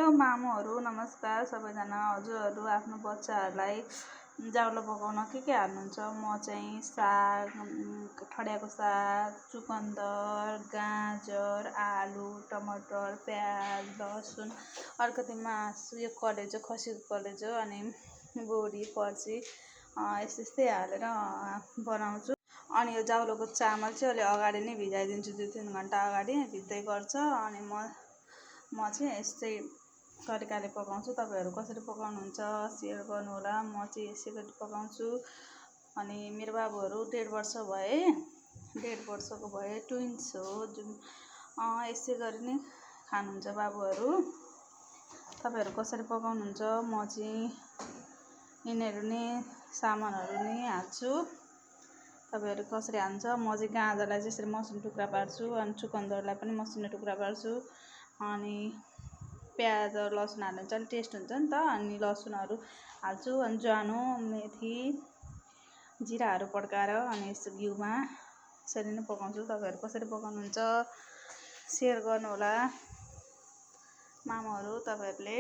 मामुहरू नमस्कार सबैजना। हजुरहरू आफ्नो बच्चाहरूलाई जाउलो पकाउन के हाल्नुहुन्छ? म चाहिँ साग, ठड्याएको साग, चुकन्दर, गाजर, आलु, टमाटर, प्याज, लसुन, अलिकति मासु, यो कलेजो, खसीको कलेजो, अनि बोडी फर्सी यस्तै हालेर बनाउँछु। अनि यो जाउलोको चामल चाहिँ अलि अगाडि नै भिजाइदिन्छु, 2-3 घन्टा अगाडि भिज्दै गर्छ। अनि म चाहिँ यस्तै तरिकाले पकाउँछु। तपाईँहरू कसरी पकाउनुहुन्छ सेयर गर्नुहोला। म चाहिँ यसै गरी पकाउँछु। अनि मेरो बाबुहरू 1.5 वर्ष भए, 1.5 वर्षको भए, ट्विन्स हो जुन यसै गरी नै खानुहुन्छ बाबुहरू। तपाईँहरू कसरी पकाउनुहुन्छ? म चाहिँ यिनीहरू नै सामानहरू नै हाल्छु। तपाईँहरू कसरी हाल्छ? म चाहिँ गाजरलाई चाहिँ यसरी मसिनो टुक्रा पार्छु, अनि चुकन्दरलाई पनि मसिनो टुक्रा पार्छु। अनि प्याज र लसुन हाल्नु चाहिँ अलिक टेस्ट हुन्छ नि त, अनि लसुनहरू हाल्छु। अनि ज्वानो, मेथी, जिराहरू पड्काएर अनि यस्तो घिउमा यसरी नै पकाउँछु। तपाईँहरू कसरी पकाउनुहुन्छ सेयर गर्नुहोला। मामाहरू तपाईँहरूले